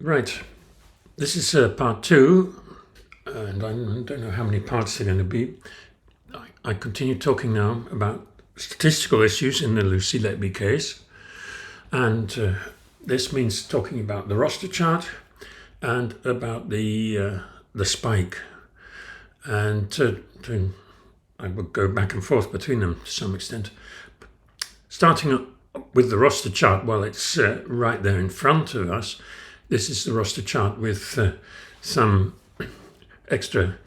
Right, this is part two, and I don't know how many parts there are going to be. I continue talking now about statistical issues in the Lucy Letby case, and this means talking about the roster chart and about the spike, and I will go back and forth between them to some extent. Starting with the roster chart, well, it's right there in front of us. This is the roster chart with some extra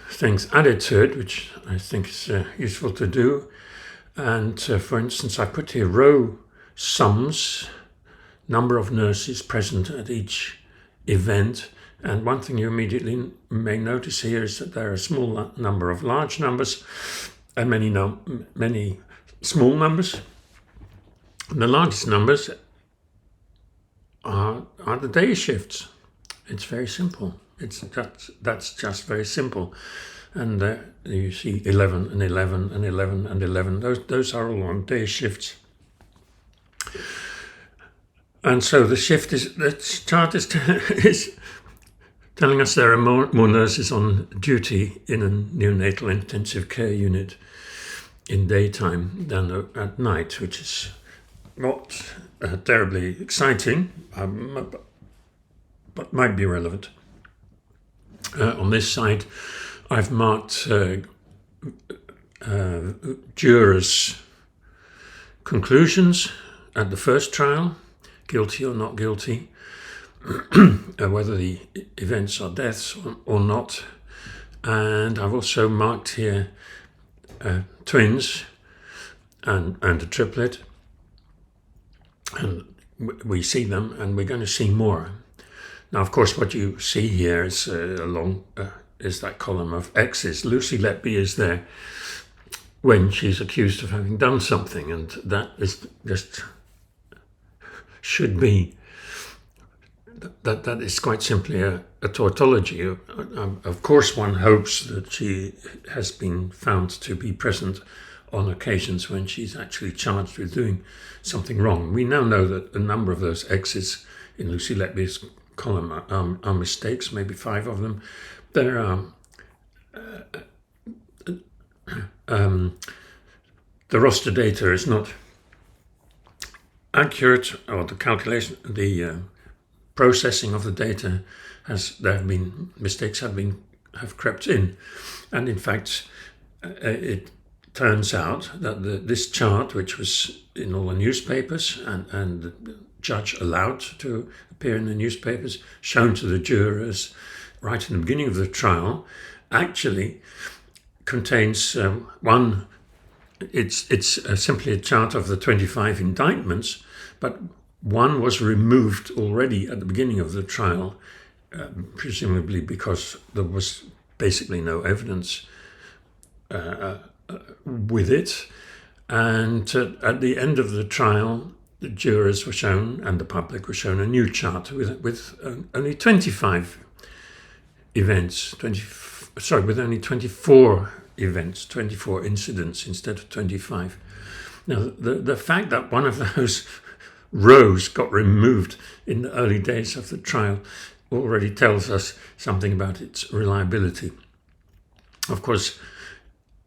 things added to it, which I think is useful to do. And for instance, I put here row sums, number of nurses present at each event. And one thing you immediately may notice here is that there are a small number of large numbers and many small numbers. And the largest numbers are the day shifts. It's very simple. That's just very simple. And you see 11 and 11 and 11 and 11. Those are all on day shifts. And so the chart is telling us there are more nurses on duty in a neonatal intensive care unit in daytime than at night, which is not terribly exciting, but might be relevant. On this side, I've marked jurors' conclusions at the first trial, guilty or not guilty, whether the events are deaths or not. And I've also marked here twins and a triplet. And we see them, and we're going to see more. Now, of course, what you see here is is that column of X's. Lucy Letby is there when she's accused of having done something, and that is just should be. That is quite simply a tautology. Of course, one hopes that she has been found to be present on occasions when she's actually charged with doing something wrong. We now know that a number of those X's in Lucy Letby's column are mistakes, maybe 5 of them. There are the roster data is not accurate, or the calculation, the processing of the data mistakes have crept in, and in fact, it turns out that this chart, which was in all the newspapers and the judge allowed to appear in the newspapers, shown to the jurors right in the beginning of the trial, actually contains it's simply a chart of the 25 indictments, but one was removed already at the beginning of the trial, presumably because there was basically no evidence with it. And at the end of the trial, the jurors were shown and the public were shown a new chart with only 25 events, with only 24 events, 24 incidents instead of 25. Now, the fact that one of those rows got removed in the early days of the trial already tells us something about its reliability. Of course,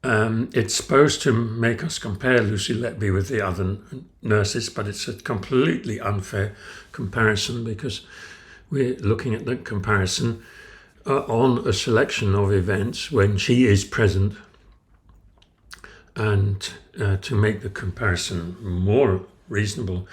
it's supposed to make us compare Lucy Letby with the other nurses, but it's a completely unfair comparison because we're looking at the comparison on a selection of events when she is present. And to make the comparison more reasonable,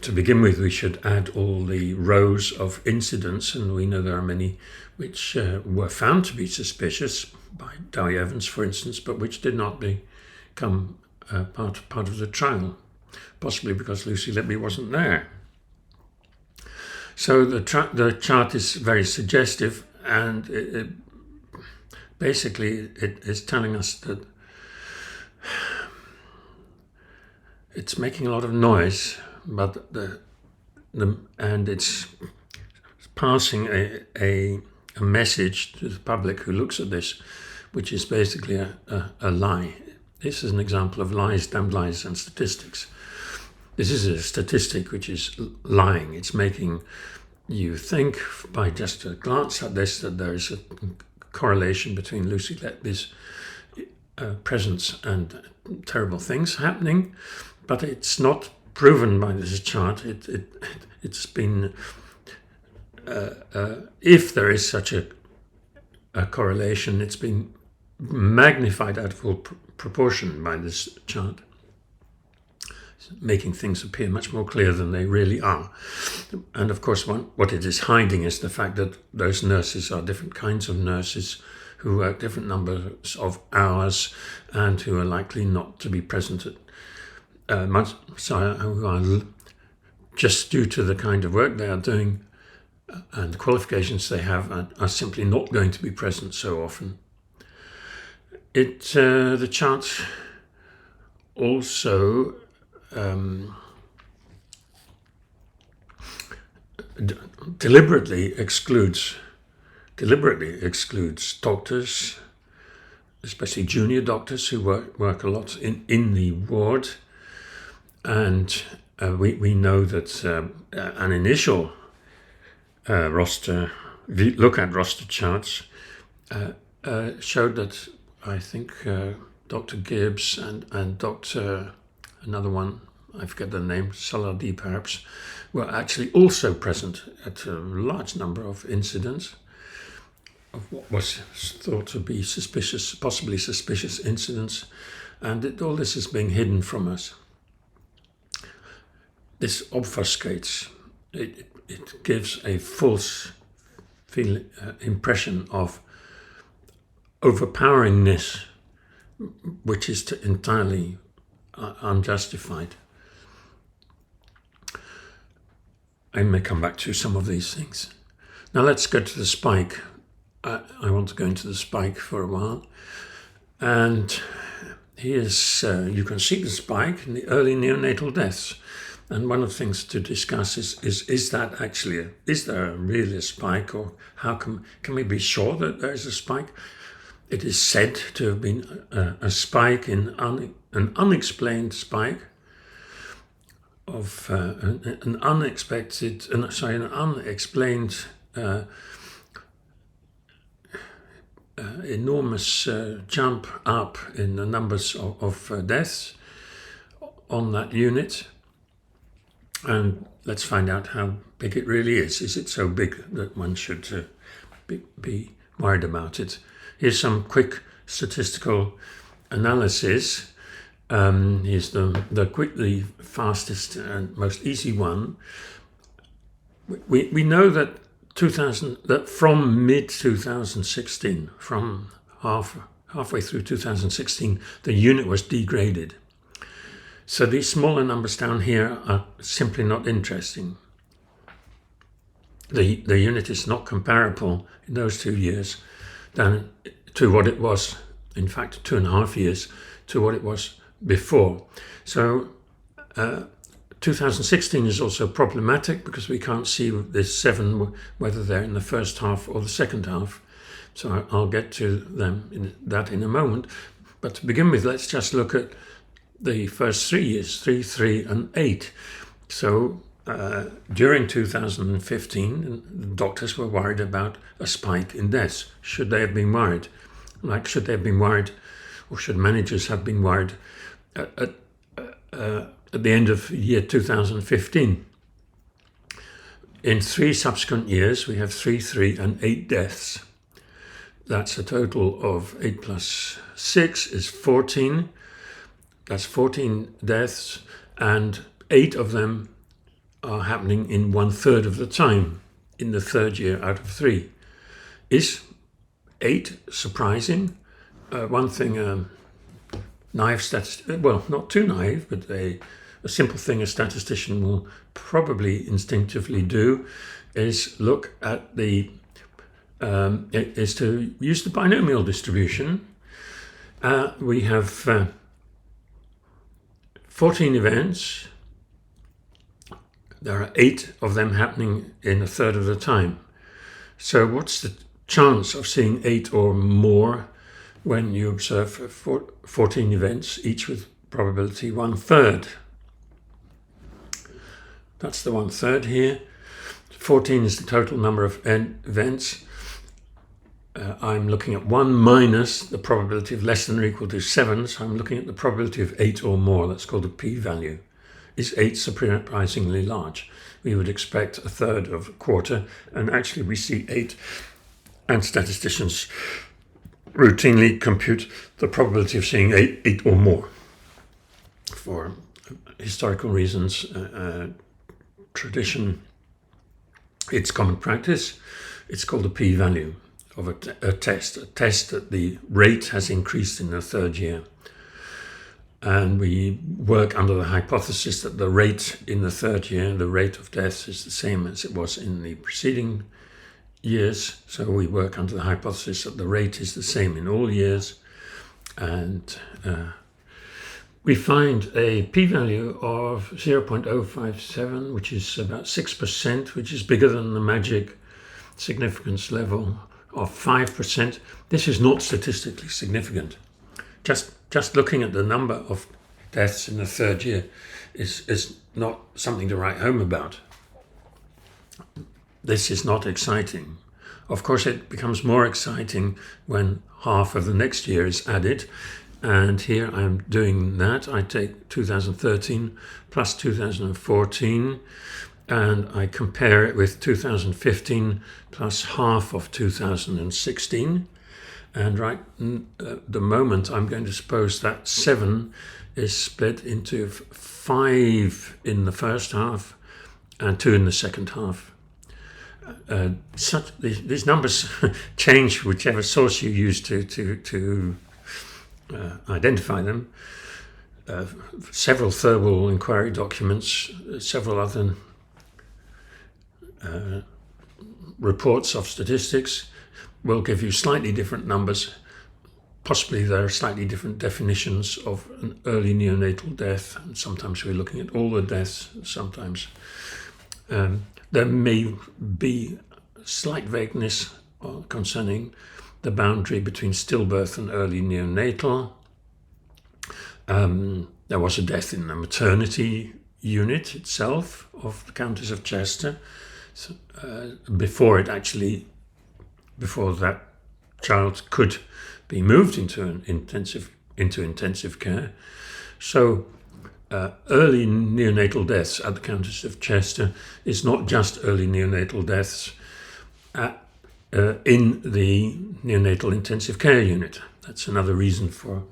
to begin with, we should add all the rows of incidents, and we know there are many which were found to be suspicious by Dowie Evans, for instance, but which did not become part of the trial, possibly because Lucy Letby wasn't there. So the chart is very suggestive, and basically it is telling us that it's making a lot of noise, but and it's passing a message to the public who looks at this, which is basically a lie. This is an example of lies, damned lies, and statistics. This is a statistic which is lying. It's making you think by just a glance at this that there is a correlation between Lucy Letby's presence and terrible things happening, but it's not proven by this chart. It's been if there is such a correlation, it's been magnified out of all proportion by this chart, making things appear much more clear than they really are. And of course, what it is hiding is the fact that those nurses are different kinds of nurses who work different numbers of hours and who are likely not to be present at who are just due to the kind of work they are doing and the qualifications they have are simply not going to be present so often. The chart also deliberately excludes doctors, especially junior doctors who work a lot in the ward, and we know that an initial roster charts showed that I think Dr. Gibbs and Dr. another one, I forget the name, Saladi perhaps, were actually also present at a large number of incidents of what was thought to be possibly suspicious incidents, and all this is being hidden from us. This obfuscates, it gives a false impression of overpoweringness, which is entirely unjustified. I may come back to some of these things. Now let's go to the spike. I want to go into the spike for a while. And here's, you can see the spike in the early neonatal deaths. And one of the things to discuss is that actually, is there really a spike, or how can we be sure that there is a spike? It is said to have been a spike an unexplained spike of an unexplained enormous jump up in the numbers of deaths on that unit. And let's find out how big it really is. Is it so big that one should be worried about it? Here's some quick statistical analysis. Here's the quickly fastest and most easy one. We know that from mid-2016, from halfway through 2016, the unit was degraded. So these smaller numbers down here are simply not interesting. The unit is not comparable in those 2 years to what it was, in fact 2.5 years, to what it was before. So 2016 is also problematic because we can't see this 7 whether they're in the first half or the second half. So I'll get to them in a moment. But to begin with, let's just look at the first 3 years, 3, 3 and 8. So during 2015, the doctors were worried about a spike in deaths. Should they have been worried? Should they have been worried, or should managers have been worried at the end of year 2015? In 3 subsequent years, we have 3, 3 and 8 deaths. That's a total of 8 plus 6 is 14. That's 14 deaths, and 8 of them are happening in 1/3 of the time, in the 3rd year out of 3. Is 8 surprising? One thing, well, not too naive, but a simple thing a statistician will probably instinctively do is look at is to use the binomial distribution. We have 14 events. There are 8 of them happening in 1/3 of the time. So what's the chance of seeing 8 or more when you observe 14 events, each with probability 1/3? That's the 1/3 here. 14 is the total number of events. I'm looking at 1 minus the probability of less than or equal to 7, so I'm looking at the probability of 8 or more. That's called a p-value. Is 8 surprisingly large? We would expect 1/3 of a quarter, and actually we see 8, and statisticians routinely compute the probability of seeing 8 or more for historical reasons, tradition. It's common practice. It's called a p-value of a test that the rate has increased in the 3rd year. And we work under the hypothesis that the rate in the 3rd year, the rate of deaths, is the same as it was in the preceding years. So we work under the hypothesis that the rate is the same in all years. And we find a p-value of 0.057, which is about 6%, which is bigger than the magic significance level of 5%. This is not statistically significant. Just looking at the number of deaths in the 3rd year is not something to write home about. This is not exciting. Of course, it becomes more exciting when half of the next year is added. And here I'm doing that. I take 2013 plus 2014, and I compare it with 2015 plus half of 2016. And right at the moment, I'm going to suppose that 7 is split into 5 in the first half and 2 in the second half. These numbers change whichever source you use to identify them. Several Thirlwall inquiry documents, several other reports of statistics will give you slightly different numbers. Possibly there are slightly different definitions of an early neonatal death, and sometimes we're looking at all the deaths. Sometimes there may be slight vagueness concerning the boundary between stillbirth and early neonatal. There was a death in the maternity unit itself of the Countess of Chester, before that child could be moved into intensive care. So early neonatal deaths at the Countess of Chester is not just early neonatal deaths in the neonatal intensive care unit. That's another reason for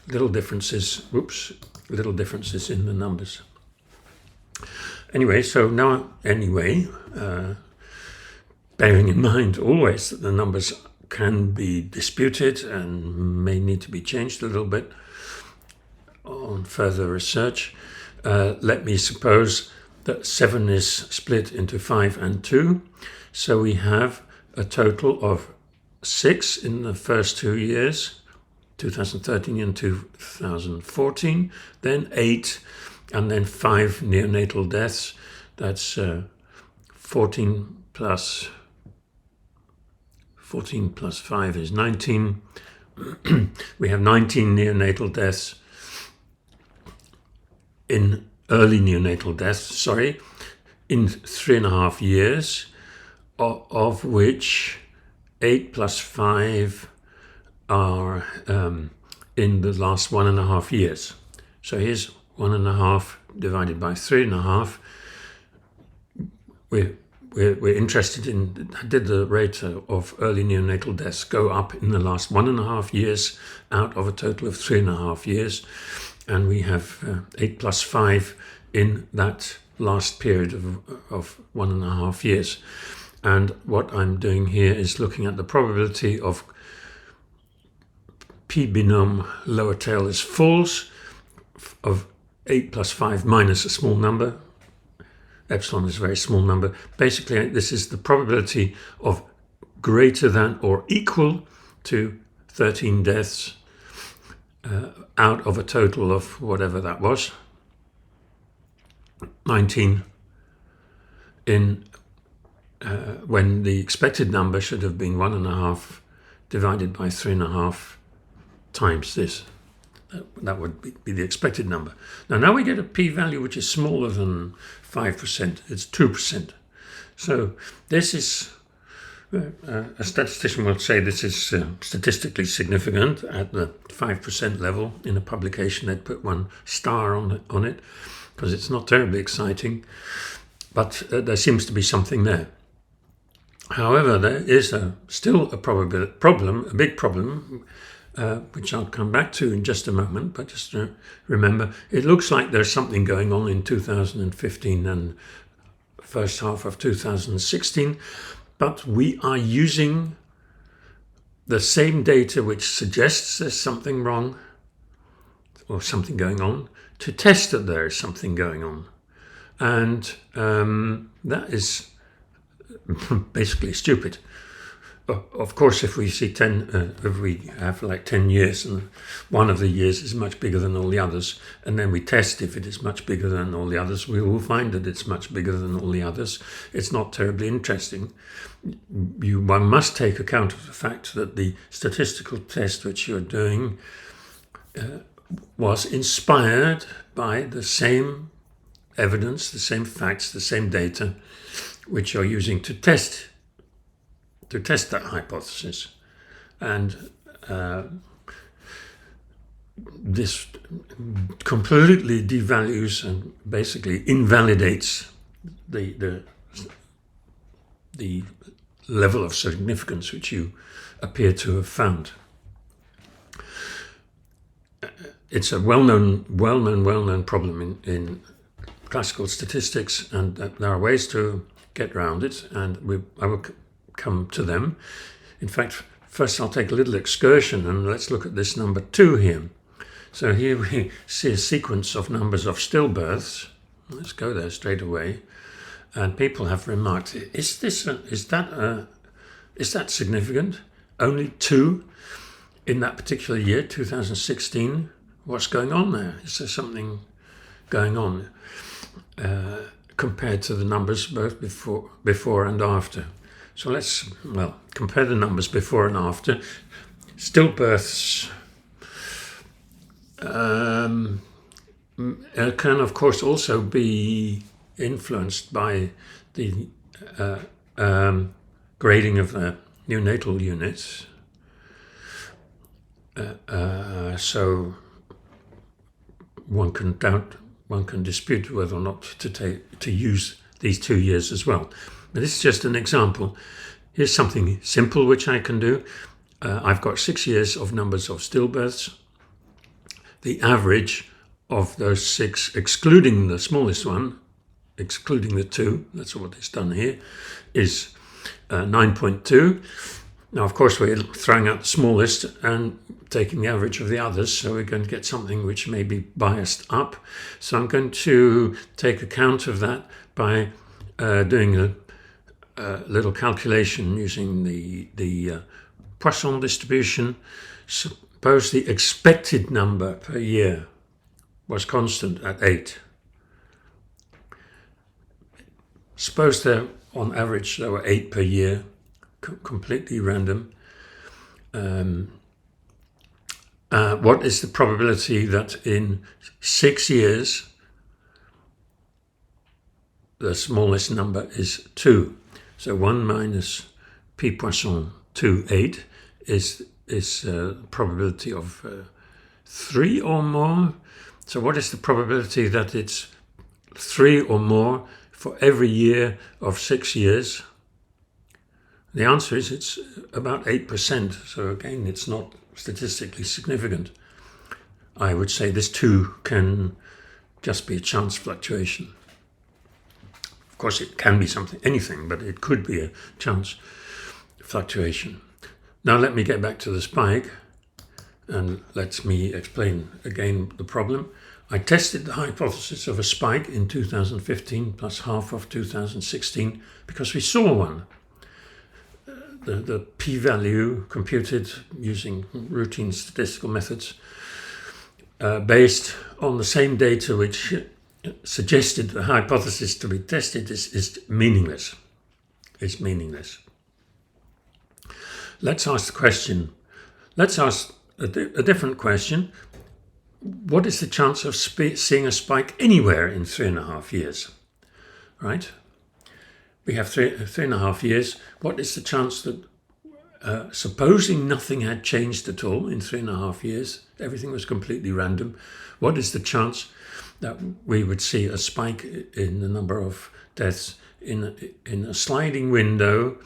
little differences in the numbers. Bearing in mind always that the numbers can be disputed and may need to be changed a little bit on further research, let me suppose that 7 is split into 5 and 2. So we have a total of 6 in the first 2 years, 2013 and 2014, then 8, and then 5 neonatal deaths. That's 14 plus 5 is 19. We have 19 neonatal deaths in early neonatal deaths, in 3.5 years, of which 8 plus 5 are in the last 1.5 years. So here's 1.5 divided by 3.5. We're interested in, did the rate of early neonatal deaths go up in the last 1.5 years out of a total of 3.5 years? And we have 8 plus 5 in that last period of 1.5 years. And what I'm doing here is looking at the probability of P binom lower tail is false of 8 plus 5 minus a small number. Epsilon is a very small number. Basically, this is the probability of greater than or equal to 13 deaths out of a total of whatever that was, 19, in when the expected number should have been 1.5 divided by 3.5 times this. That would be the expected number. Now we get a p-value which is smaller than 5%. It's 2%. So this is, a statistician will say this is statistically significant at the 5% level. In a publication they'd put 1 star on it because it's not terribly exciting, but there seems to be something there. However, there is still a big problem, which I'll come back to in just a moment, but just remember, it looks like there's something going on in 2015 and first half of 2016, but we are using the same data which suggests there's something wrong or something going on to test that there is something going on. And that is basically stupid. Of course, if we have like 10 years and one of the years is much bigger than all the others, and then we test if it is much bigger than all the others, we will find that it's much bigger than all the others. It's not terribly interesting. One must take account of the fact that the statistical test which you're doing was inspired by the same evidence, the same facts, the same data which you're using to test that hypothesis. And this completely devalues and basically invalidates the level of significance which you appear to have found. It's a well-known problem in classical statistics, and there are ways to get around it, and I will come to them. In fact, first I'll take a little excursion and let's look at this number 2 here. So here we see a sequence of numbers of stillbirths. Let's go there straight away. And people have remarked, is that significant? Only 2 in that particular year, 2016. What's going on there? Is there something going on compared to the numbers both before and after? So let's, compare the numbers before and after. Stillbirths can, of course, also be influenced by the grading of the neonatal units. So one can dispute whether or not to use these 2 years as well. But this is just an example. Here's something simple which I can do. I've got 6 years of numbers of stillbirths. The average of those 6, excluding the smallest one, excluding the 2, that's what it's done here, is 9.2. Now, of course, we're throwing out the smallest and taking the average of the others, so we're going to get something which may be biased up. So I'm going to take account of that by doing a little calculation using the Poisson distribution. Suppose the expected number per year was constant at 8. Suppose on average there were 8 per year, completely random. What is the probability that in 6 years the smallest number is 2? So 1 minus P Poisson 2, 8 is probability of 3 or more. So what is the probability that it's 3 or more for every year of 6 years? The answer is it's about 8%. So again, it's not statistically significant. I would say this too can just be a chance fluctuation. Of course, it can be anything, but it could be a chance fluctuation. Now let me get back to the spike and let me explain again the problem. I tested the hypothesis of a spike in 2015 plus half of 2016 because we saw one. The p-value computed using routine statistical methods based on the same data which suggested the hypothesis to be tested is meaningless. It's meaningless. Let's ask the question. Let's ask a different question. what is the chance of seeing a spike anywhere in 3.5 years? Right? We have 3.5 years. What is the chance that, supposing nothing had changed at all in 3.5 years, everything was completely random, what is the chance that we would see a spike in the number of deaths in a sliding window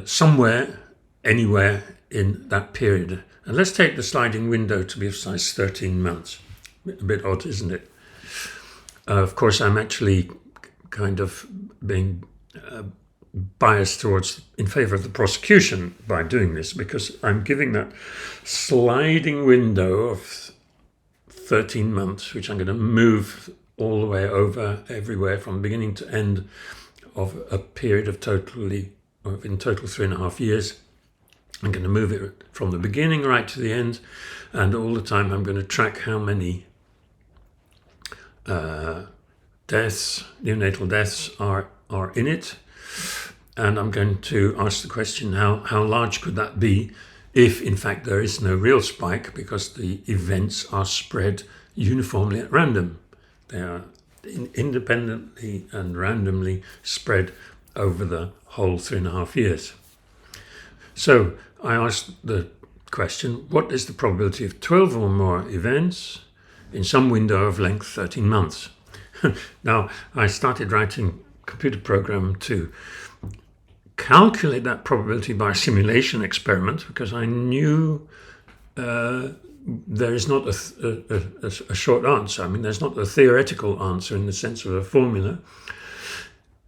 somewhere, anywhere in that period? And let's take the sliding window to be precise, 13 months. A bit odd, isn't it? Of course, I'm actually kind of being biased towards in favor of the prosecution by doing this, because I'm giving that sliding window of 13 months, which I'm going to move all the way over everywhere from beginning to end of a period of in total 3.5 years. I'm going to move it from the beginning right to the end, and all the time I'm going to track how many deaths, neonatal deaths, are in it. And I'm going to ask the question, how large could that be if in fact there is no real spike, because the events are spread uniformly at random. They are independently and randomly spread over the whole 3.5 years. So I asked the question, what is the probability of 12 or more events in some window of length 13 months? Now, I started writing a computer program to calculate that probability by a simulation experiment, because I knew there is not a short answer. I mean, there's not a theoretical answer in the sense of a formula.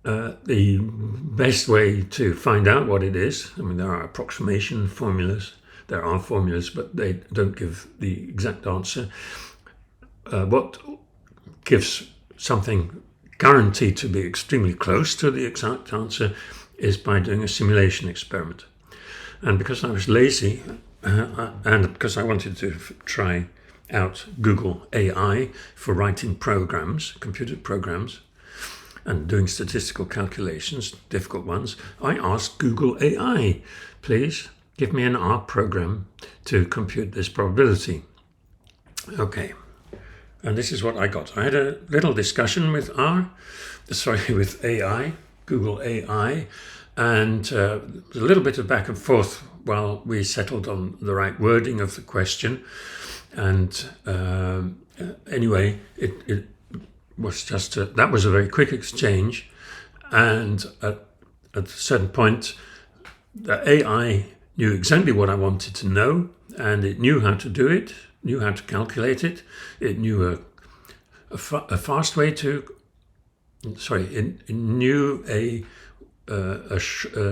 The best way to find out what it is, I mean, there are approximation formulas, there are formulas, but they don't give the exact answer. What gives something guaranteed to be extremely close to the exact answer is by doing a simulation experiment. And because I was lazy, and because I wanted to try out Google AI for writing programs, computer programs, and doing statistical calculations, difficult ones, I asked Google AI, please give me an R program to compute this probability. Okay, and this is what I got. I had a little discussion with AI, Google AI, and a little bit of back and forth while we settled on the right wording of the question. And anyway, it was just that was a very quick exchange, and at a certain point the AI knew exactly what I wanted to know, and it knew how to do it, knew how to calculate it. It knew a fast way to, it knew a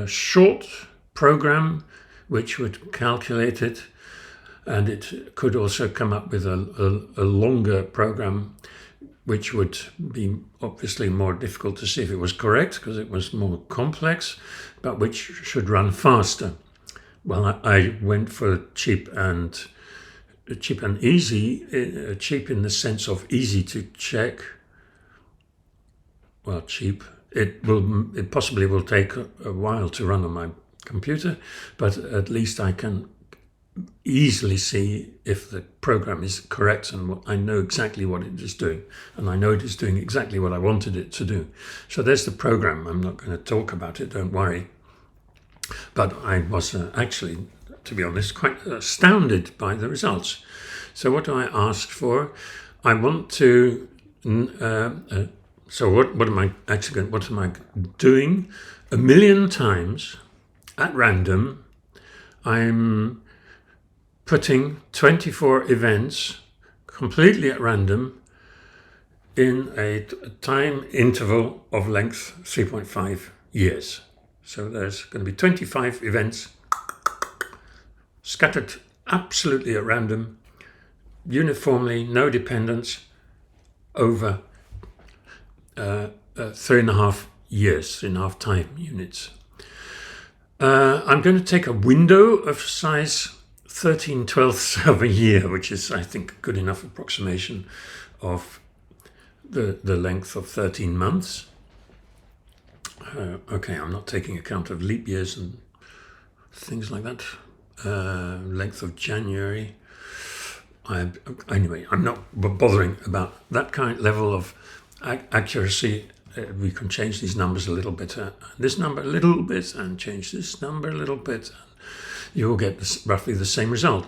short program which would calculate it, and it could also come up with a longer program which would be obviously more difficult to see if it was correct because it was more complex, but which should run faster. Well, I went for cheap and easy. Cheap in the sense of easy to check. Well, cheap. It possibly will take a while to run on my computer, but at least I can easily see if the program is correct, and I know exactly what it is doing, and I know it is doing exactly what I wanted it to do. So there's the program. I'm not going to talk about it, don't worry. But I was actually, to be honest, quite astounded by the results. So what do I ask for? I want to. So what am I doing? 1,000,000 times at random, I'm putting 24 events completely at random in a time interval of length 3.5 years. So there's going to be 25 events scattered absolutely at random, uniformly, no dependence, over 3.5 years, 3.5 time units. I'm going to take a window of size 13/12 of a year, which is, I think, a good enough approximation of the length of 13 months. Okay, I'm not taking account of leap years and things like that. Length of January. Anyway, I'm not bothering about that kind of level of accuracy. We can change these numbers a little bit, this number a little bit, and change this number a little bit. You will get roughly the same result.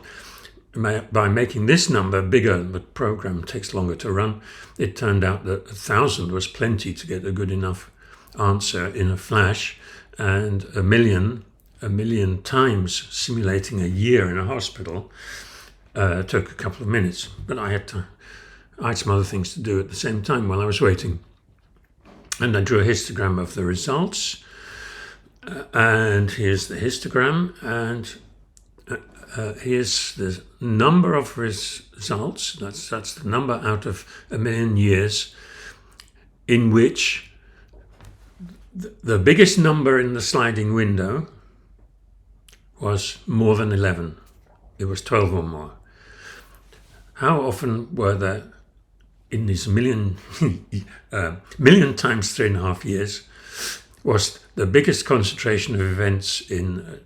By making this number bigger, the program takes longer to run. It turned out that 1,000 was plenty to get a good enough answer in a flash, and a million times simulating a year in a hospital took a couple of minutes. But I had some other things to do at the same time while I was waiting. And I drew a histogram of the results. And here's the histogram. And here's the number of results. That's the number out of a million years in which the biggest number in the sliding window was more than 11. It was 12 or more. How often were there in these million times 3.5 years was the biggest concentration of events in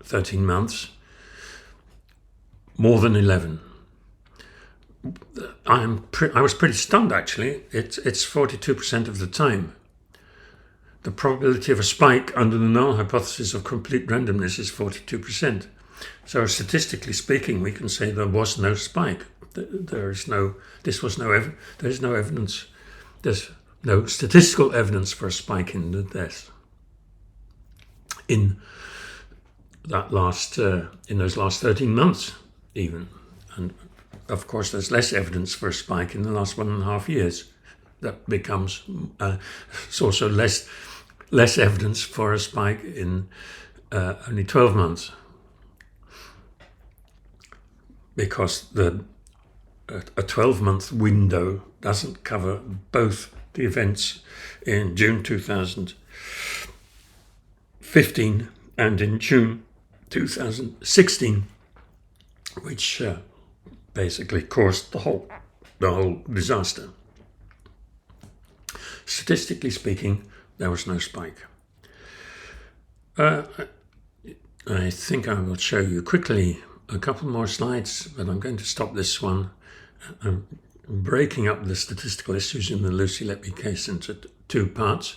13 months, more than 11. I was pretty stunned, actually. It's 42% of the time. The probability of a spike under the null hypothesis of complete randomness is 42%. So statistically speaking, we can say there was no spike. There's no evidence. There's no statistical evidence for a spike in the death in those last 13 months, even. And of course, there's less evidence for a spike in the last 1.5 years. That becomes it's also less evidence for a spike in only 12 months, because a 12-month window doesn't cover both the events in June 2015 and in June 2016, which basically caused the whole disaster. Statistically speaking, there was no spike. I think I will show you quickly a couple more slides, but I'm going to stop this one. I'm breaking up the statistical issues in the Lucy Letby case into two parts.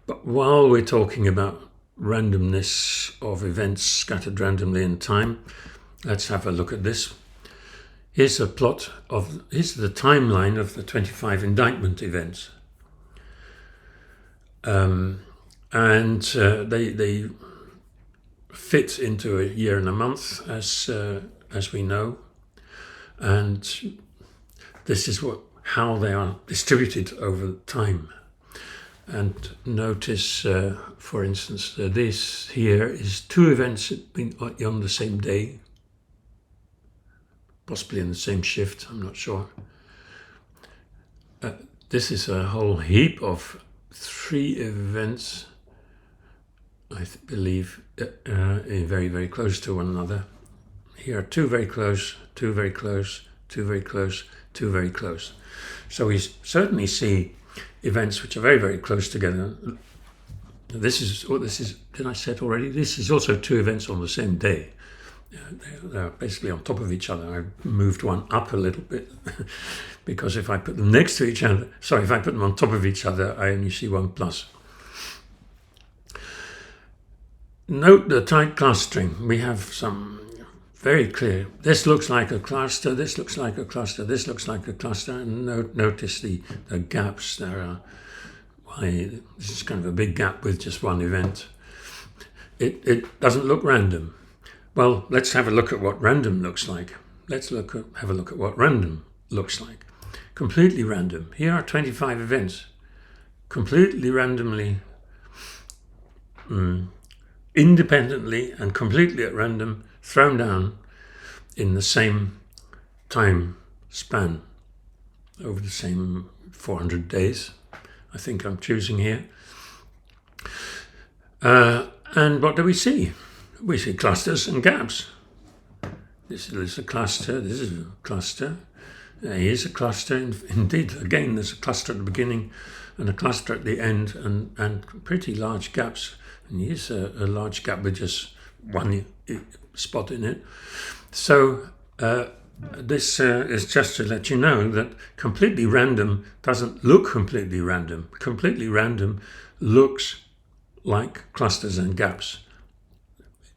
But while we're talking about randomness of events scattered randomly in time, let's have a look at this. Here's the timeline of the 25 indictment events. They fit into a year and a month, as we know, and this is how they are distributed over time. And notice, for instance, this here is two events on the same day, possibly in the same shift, I'm not sure. This is a whole heap of 3 events, I believe, very, very close to one another. Here are 2 very close, 2 very close, 2 very close, 2 very close. So we certainly see events which are very, very close together. This is, did I say it already? This is also 2 events on the same day. They're basically on top of each other. I've moved one up a little bit because if I put them next to each other, if I put them on top of each other, I only see 1 plus. Note the tight clustering. We have some very clear, this looks like a cluster, this looks like a cluster, this looks like a cluster, and notice the gaps. This is kind of a big gap with just one event. It doesn't look random. Well, let's have a look at what random looks like. Let's have a look at what random looks like. Completely random. Here are 25 events. Completely randomly, independently and completely at random, thrown down in the same time span over the same 400 days, I think I'm choosing here. And what do we see? We see clusters and gaps. This is a cluster, this is a cluster. Here's a cluster, indeed, again there's a cluster at the beginning and a cluster at the end, and pretty large gaps. And here's a large gap with just one spot in it. So This is just to let you know that completely random doesn't look completely random. Completely random looks like clusters and gaps.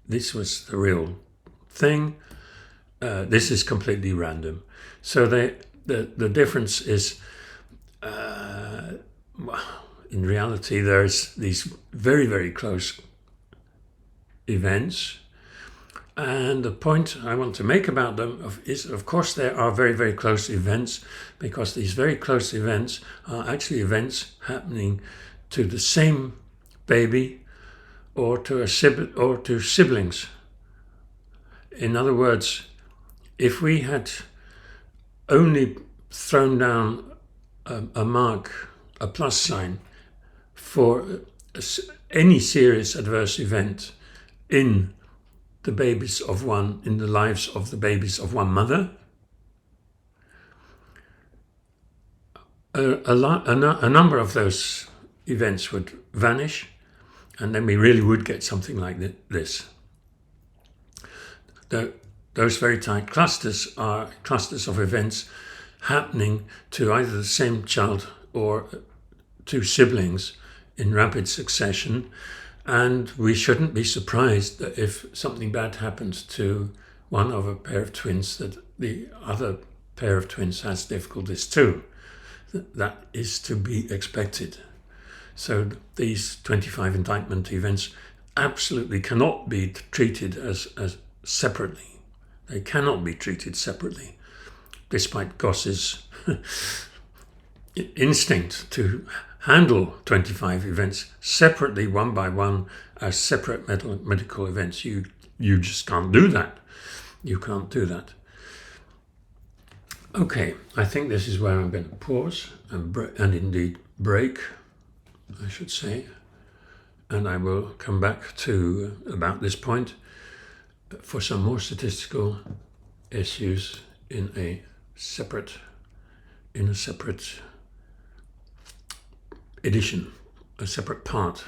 This was the real thing. This is completely random. So the difference is, in reality, there's these very, very close events. And the point I want to make about them is, of course, there are very, very close events, because these very close events are actually events happening to the same baby or to siblings. In other words, if we had only thrown down a mark, a plus sign, for any serious adverse event in the lives of the babies of one mother, a number of those events would vanish, and then we really would get something like this. Those very tight clusters are clusters of events happening to either the same child or two siblings in rapid succession, and we shouldn't be surprised that if something bad happens to one of a pair of twins, that the other pair of twins has difficulties too. That is to be expected. So these 25 indictment events absolutely cannot be treated as separately. They cannot be treated separately, despite Goss's instinct to handle 25 events separately, one by one, as separate medical events. You just can't do that. You can't do that. Okay, I think this is where I'm going to pause and indeed break, I should say. And I will come back to about this point for some more statistical issues in a separate edition, a separate part.